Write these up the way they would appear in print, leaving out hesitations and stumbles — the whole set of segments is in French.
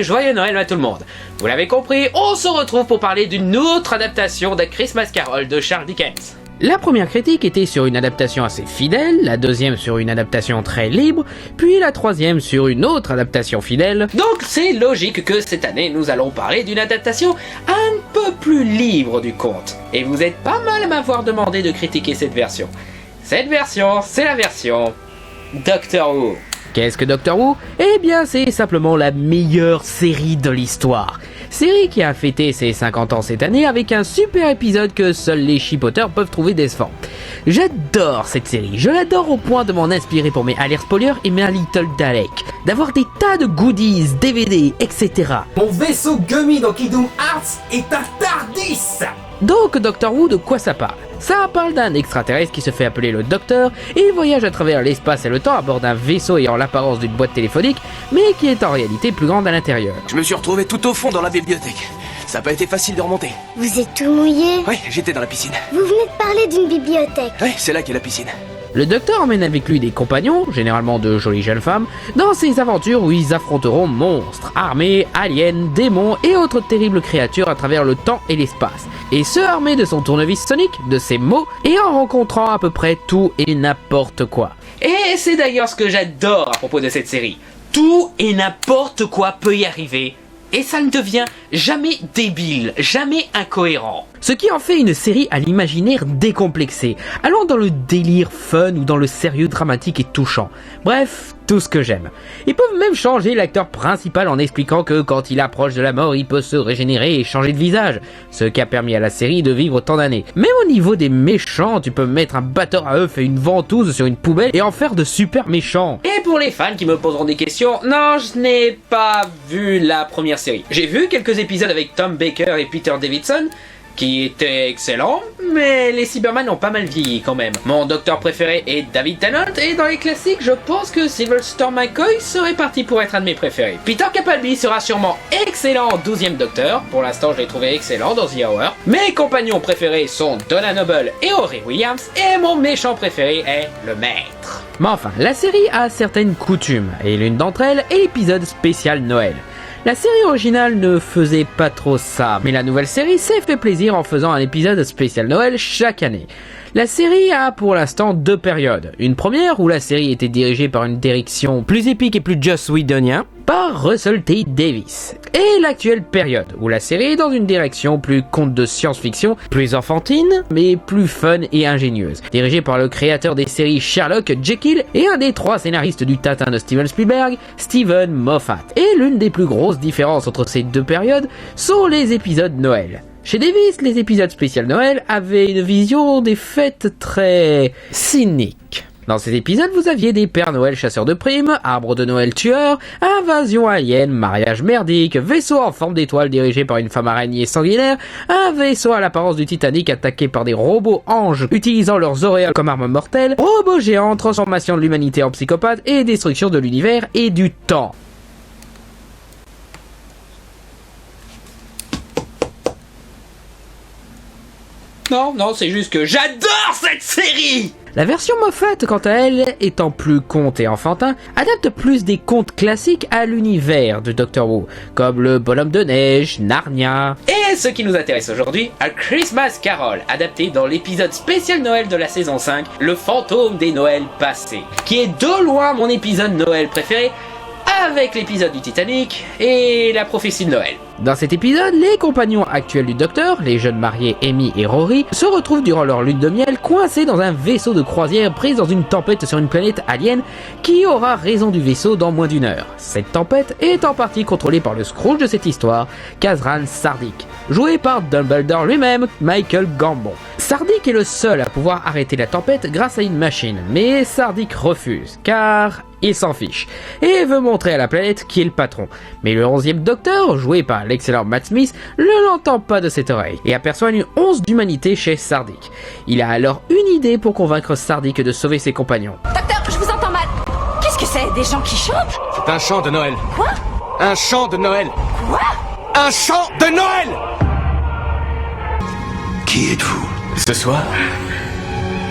joyeux Noël à tout le monde. Vous l'avez compris, on se retrouve pour parler d'une autre adaptation de Christmas Carol de Charles Dickens. La première critique était sur une adaptation assez fidèle, la deuxième sur une adaptation très libre, puis la troisième sur une autre adaptation fidèle. Donc c'est logique que cette année nous allons parler d'une adaptation un peu plus libre du conte. Et vous êtes pas mal à m'avoir demandé de critiquer cette version. Cette version, c'est la version Doctor Who. Qu'est-ce que Doctor Who ? Eh bien c'est simplement la meilleure série de l'histoire. Série qui a fêté ses 50 ans cette année avec un super épisode que seuls les chipoteurs peuvent trouver décevant. J'adore cette série, je l'adore au point de m'en inspirer pour mes Alert Spoiler et mes Little Dalek, d'avoir des tas de goodies, DVD, etc. Mon vaisseau gummy dans Kingdom Hearts est un TARDIS. Donc Doctor Who, de quoi ça parle ? Ça parle d'un extraterrestre qui se fait appeler le Docteur et voyage à travers l'espace et le temps à bord d'un vaisseau ayant l'apparence d'une boîte téléphonique, mais qui est en réalité plus grande à l'intérieur. Je me suis retrouvé tout au fond dans la bibliothèque. Ça n'a pas été facile de remonter. Vous êtes tout mouillé? Oui, j'étais dans la piscine. Vous venez de parler d'une bibliothèque. Oui, c'est là qu'est la piscine. Le Docteur emmène avec lui des compagnons, généralement de jolies jeunes femmes, dans ses aventures où ils affronteront monstres, armées, aliens, démons et autres terribles créatures à travers le temps et l'espace. Et ce armé de son tournevis sonique, de ses mots, et en rencontrant à peu près tout et n'importe quoi. Et c'est d'ailleurs ce que j'adore à propos de cette série. Tout et n'importe quoi peut y arriver. Et ça ne devient jamais débile, jamais incohérent. Ce qui en fait une série à l'imaginaire décomplexé, allant dans le délire fun ou dans le sérieux dramatique et touchant. Bref, tout ce que j'aime. Ils peuvent même changer l'acteur principal en expliquant que quand il approche de la mort, il peut se régénérer et changer de visage, ce qui a permis à la série de vivre tant d'années. Même au niveau des méchants, tu peux mettre un batteur à œufs et une ventouse sur une poubelle et en faire de super méchants. Et pour les fans qui me poseront des questions, non, je n'ai pas vu la première série. J'ai vu quelques épisodes avec Tom Baker et Peter Davidson, qui était excellent, mais les Cybermen ont pas mal vieilli quand même. Mon docteur préféré est David Tennant, et dans les classiques, je pense que Sylvester McCoy serait parti pour être un de mes préférés. Peter Capaldi sera sûrement excellent en 12e Docteur, pour l'instant je l'ai trouvé excellent dans The Hour. Mes compagnons préférés sont Donna Noble et Rory Williams, et mon méchant préféré est le Maître. Mais enfin, la série a certaines coutumes, et l'une d'entre elles est l'épisode spécial Noël. La série originale ne faisait pas trop ça, mais la nouvelle série s'est fait plaisir en faisant un épisode spécial Noël chaque année. La série a pour l'instant deux périodes. Une première où la série était dirigée par une direction plus épique et plus Joss Whedonien, par Russell T. Davies. Et l'actuelle période où la série est dans une direction plus conte de science-fiction, plus enfantine, mais plus fun et ingénieuse. Dirigée par le créateur des séries Sherlock, Jekyll, et un des trois scénaristes du Tintin de Steven Spielberg, Steven Moffat. Et l'une des plus grosses différences entre ces deux périodes sont les épisodes Noël. Chez Davies, les épisodes spécial Noël avaient une vision des fêtes très cynique. Dans ces épisodes, vous aviez des Pères Noël chasseurs de primes, arbres de Noël tueurs, invasion alien, mariage merdique, vaisseau en forme d'étoile dirigé par une femme araignée sanguinaire, un vaisseau à l'apparence du Titanic attaqué par des robots anges utilisant leurs auréoles comme arme mortelle, robots géants, transformation de l'humanité en psychopathe et destruction de l'univers et du temps. Non, c'est juste que j'adore cette série! La version Moffat, quant à elle, étant plus conte et enfantin, adapte plus des contes classiques à l'univers de Doctor Who, comme le Bonhomme de Neige, Narnia. Et ce qui nous intéresse aujourd'hui, A Christmas Carol, adapté dans l'épisode spécial Noël de la saison 5, Le fantôme des Noëls passés, qui est de loin mon épisode Noël préféré, avec l'épisode du Titanic et la prophétie de Noël. Dans cet épisode, les compagnons actuels du Docteur, les jeunes mariés Amy et Rory, se retrouvent durant leur lune de miel coincés dans un vaisseau de croisière pris dans une tempête sur une planète alien qui aura raison du vaisseau dans moins d'une heure. Cette tempête est en partie contrôlée par le Scrooge de cette histoire, Kazran Sardik, joué par Dumbledore lui-même, Michael Gambon. Sardik est le seul à pouvoir arrêter la tempête grâce à une machine, mais Sardik refuse, car il s'en fiche, et veut montrer à la planète qui est le patron. Mais le 11e Docteur, joué par l'excellent Matt Smith, ne l'entend pas de cette oreille, et aperçoit une once d'humanité chez Sardik. Il a alors une idée pour convaincre Sardik de sauver ses compagnons. Docteur, je vous entends mal. Qu'est-ce que c'est? Des gens qui chantent? C'est un chant de Noël. Quoi? Un chant de Noël. Quoi? Un chant de Noël! Qui êtes-vous? Ce soir,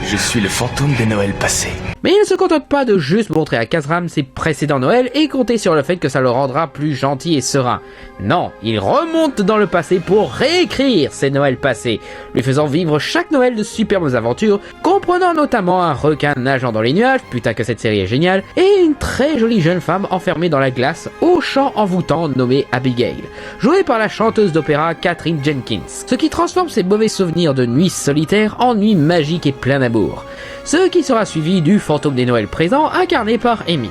je suis le fantôme des Noëls passés. Mais il ne se contente pas de juste montrer à Kazram ses précédents Noël et compter sur le fait que ça le rendra plus gentil et serein. Non, il remonte dans le passé pour réécrire ses Noëls passés, lui faisant vivre chaque Noël de superbes aventures, comprenant notamment un requin nageant dans les nuages, putain que cette série est géniale, et une très jolie jeune femme enfermée dans la glace au chant envoûtant nommée Abigail, jouée par la chanteuse d'opéra Katherine Jenkins, ce qui transforme ses mauvais souvenirs de nuits solitaires en nuits magiques et plein d'amour. Ce qui sera suivi du fantôme des Noëls présents incarné par Amy.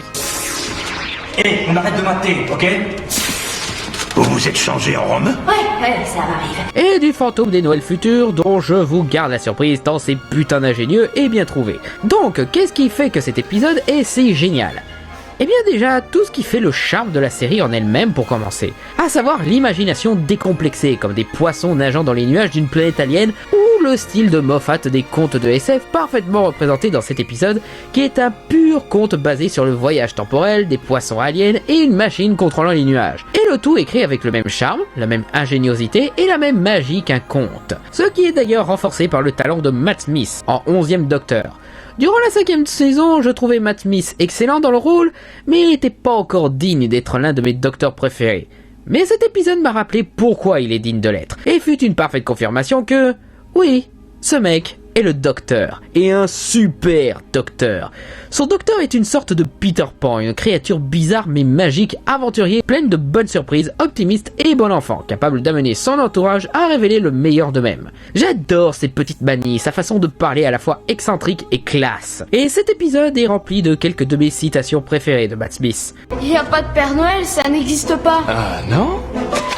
Hé, on arrête de mater, ok? Vous vous êtes changé en Rome? Ouais, ça m'arrive. Et du fantôme des Noëls futurs dont je vous garde la surprise tant c'est putain d'ingénieux et bien trouvé. Donc, qu'est-ce qui fait que cet épisode est si génial ? Eh bien déjà, tout ce qui fait le charme de la série en elle-même pour commencer, à savoir l'imagination décomplexée comme des poissons nageant dans les nuages d'une planète alien ou le style de Moffat des contes de SF parfaitement représenté dans cet épisode qui est un pur conte basé sur le voyage temporel, des poissons aliens et une machine contrôlant les nuages. Et le tout écrit avec le même charme, la même ingéniosité et la même magie qu'un conte. Ce qui est d'ailleurs renforcé par le talent de Matt Smith en 11e Docteur. Durant la 5e saison, je trouvais Matt Smith excellent dans le rôle, mais il n'était pas encore digne d'être l'un de mes docteurs préférés. Mais cet épisode m'a rappelé pourquoi il est digne de l'être, et fut une parfaite confirmation que, oui, ce mec est le docteur, et un super docteur. Son docteur est une sorte de Peter Pan, une créature bizarre mais magique, aventurier, pleine de bonnes surprises, optimiste et bon enfant, capable d'amener son entourage à révéler le meilleur d'eux-mêmes. J'adore ses petites manies, sa façon de parler à la fois excentrique et classe. Et cet épisode est rempli de quelques de mes citations préférées de Matt Smith. Il n'y a pas de Père Noël, ça n'existe pas. Ah non?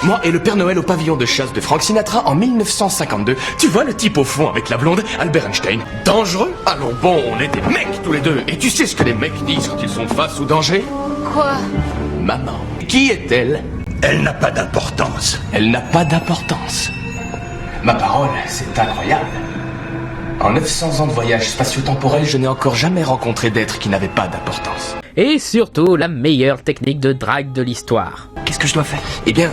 Moi et le Père Noël au pavillon de chasse de Frank Sinatra en 1952. Tu vois le type au fond avec la blonde, Albert Einstein. Dangereux? Allons bon, on est des mecs tous les deux. Et tu sais ce que les mecs disent quand ils sont face au danger? Quoi? Maman. Qui est-elle? Elle n'a pas d'importance. Elle n'a pas d'importance. Ma parole, c'est incroyable. En 900 ans de voyage spatio-temporel, je n'ai encore jamais rencontré d'être qui n'avait pas d'importance. Et surtout, la meilleure technique de drague de l'histoire. Qu'est-ce que je dois faire? Eh bien,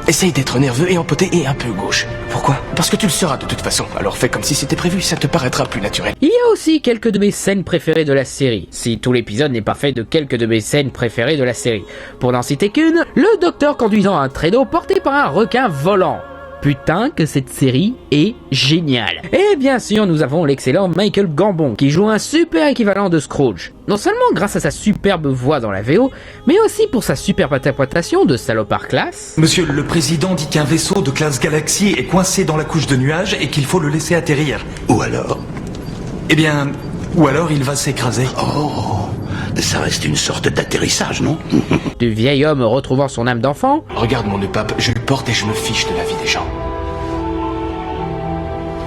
essaye d'être nerveux et empoté et un peu gauche. Pourquoi? Parce que tu le seras de toute façon. Alors fais comme si c'était prévu, ça te paraîtra plus naturel. Il y a aussi quelques de mes scènes préférées de la série, si tout l'épisode n'est pas fait de quelques de mes scènes préférées de la série. Pour n'en citer qu'une, le docteur conduisant un traîneau porté par un requin volant. Putain que cette série est géniale. Et bien sûr, nous avons l'excellent Michael Gambon, qui joue un super équivalent de Scrooge. Non seulement grâce à sa superbe voix dans la VO, mais aussi pour sa superbe interprétation de salopard classe. Monsieur le Président dit qu'un vaisseau de classe Galaxy est coincé dans la couche de nuages et qu'il faut le laisser atterrir. Ou alors? Eh bien, ou alors il va s'écraser. Oh, ça reste une sorte d'atterrissage, non? Du vieil homme retrouvant son âme d'enfant. Regarde mon pape, je le porte et je me fiche de la vie des gens.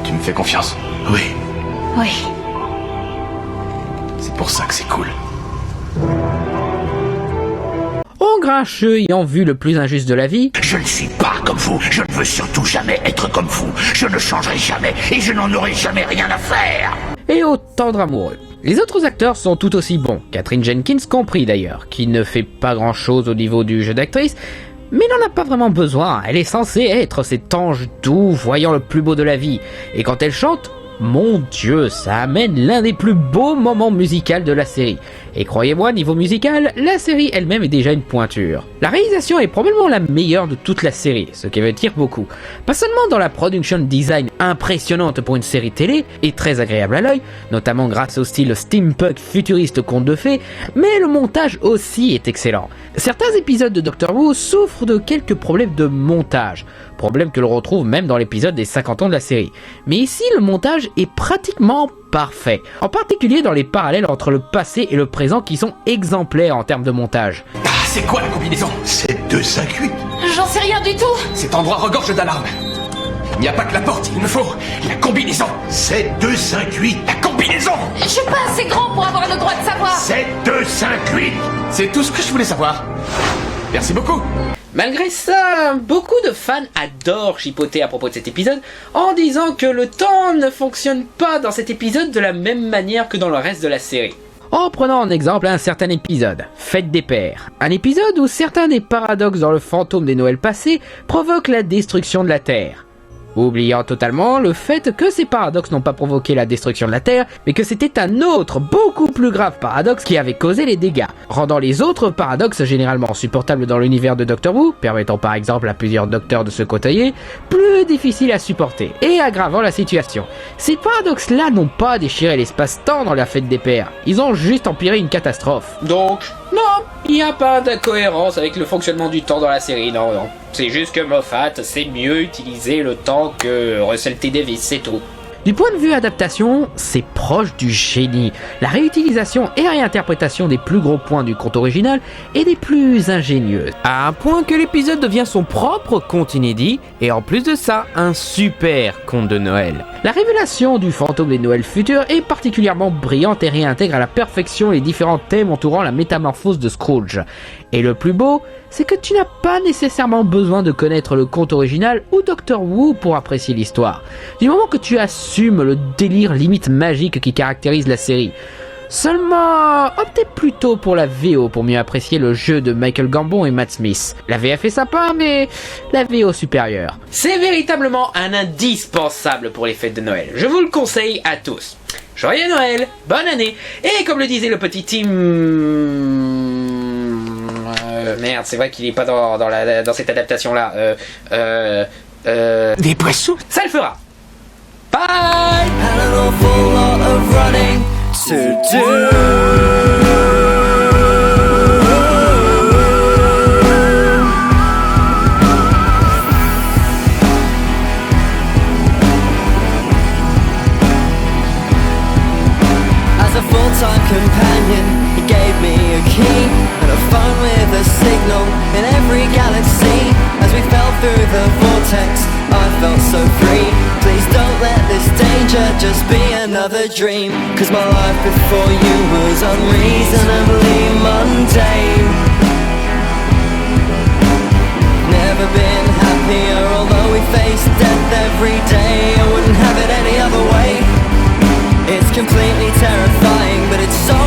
Tu me fais confiance? Oui. Oui. C'est pour ça que c'est cool. Au grincheux ayant vu le plus injuste de la vie. Je ne suis pas comme vous. Je ne veux surtout jamais être comme vous. Je ne changerai jamais et je n'en aurai jamais rien à faire. Et au tendre amoureux. Les autres acteurs sont tout aussi bons, Katherine Jenkins compris d'ailleurs, qui ne fait pas grand chose au niveau du jeu d'actrice, mais n'en a pas vraiment besoin, elle est censée être cet ange doux voyant le plus beau de la vie, et quand elle chante, mon Dieu, ça amène l'un des plus beaux moments musicaux de la série. Et croyez-moi, niveau musical, la série elle-même est déjà une pointure. La réalisation est probablement la meilleure de toute la série, ce qui veut dire beaucoup. Pas seulement dans la production design impressionnante pour une série télé, et très agréable à l'œil, notamment grâce au style steampunk futuriste conte de fées, mais le montage aussi est excellent. Certains épisodes de Doctor Who souffrent de quelques problèmes de montage, problème que l'on retrouve même dans l'épisode des 50 ans de la série. Mais ici, le montage est pratiquement parfait, en particulier dans les parallèles entre le passé et le présent qui sont exemplaires en termes de montage. Ah, c'est quoi la combinaison? C'est 258. J'en sais rien du tout. Cet endroit regorge d'alarmes. Il n'y a pas que la porte, il me faut la combinaison. C'est 258. La combinaison. Je suis pas assez grand pour avoir le droit de savoir. C'est 258. C'est tout ce que je voulais savoir. Merci beaucoup. Malgré ça, beaucoup de fans adorent chipoter à propos de cet épisode en disant que le temps ne fonctionne pas dans cet épisode de la même manière que dans le reste de la série. En prenant en exemple un certain épisode, Fête des Pères, un épisode où certains des paradoxes dans le fantôme des Noëls passés provoquent la destruction de la Terre. oubliant totalement le fait que ces paradoxes n'ont pas provoqué la destruction de la Terre, mais que c'était un autre, beaucoup plus grave paradoxe qui avait causé les dégâts, rendant les autres paradoxes généralement supportables dans l'univers de Doctor Who, permettant par exemple à plusieurs docteurs de se côtoyer, plus difficiles à supporter, et aggravant la situation. Ces paradoxes-là n'ont pas déchiré l'espace-temps dans la fête des pères, ils ont juste empiré une catastrophe. Donc, non, il n'y a pas d'incohérence avec le fonctionnement du temps dans la série, non. C'est juste que Moffat sait mieux utiliser le temps que Russell T. Davies, c'est tout. Du point de vue adaptation, c'est proche du génie. La réutilisation et réinterprétation des plus gros points du conte original est des plus ingénieuses. À un point que l'épisode devient son propre conte inédit, et en plus de ça, un super conte de Noël. La révélation du fantôme des Noëls futurs est particulièrement brillante et réintègre à la perfection les différents thèmes entourant la métamorphose de Scrooge. Et le plus beau, c'est que tu n'as pas nécessairement besoin de connaître le conte original ou Doctor Who pour apprécier l'histoire. Du moment que tu assumes le délire limite magique qui caractérise la série. Seulement, optez plutôt pour la VO pour mieux apprécier le jeu de Michael Gambon et Matt Smith. La VF est sympa, mais la VO supérieure. C'est véritablement un indispensable pour les fêtes de Noël. Je vous le conseille à tous. Joyeux Noël, bonne année, et comme le disait le petit Tim... merde, c'est vrai qu'il est pas dans cette adaptation-là. Des poissons? Ça le fera. Bye! As a full-time companion, he gave me a key and a phone with a signal in every galaxy. As we fell through the vortex, I felt so free. Please don't let this danger just be another dream, 'cause my life before you was unreasonably mundane. Never been happier, although we face death every day. I wouldn't have it any other way. It's completely terrifying, but it's so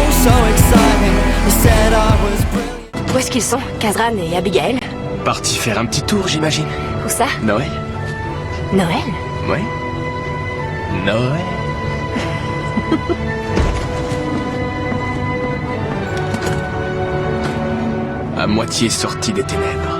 exciting. You said I was brilliant. Où est-ce qu'ils sont, Kazran et Abigail? Parti faire un petit tour, j'imagine. Où ça? Noël? Noël? Ouais. Noël. À moitié sorti des ténèbres.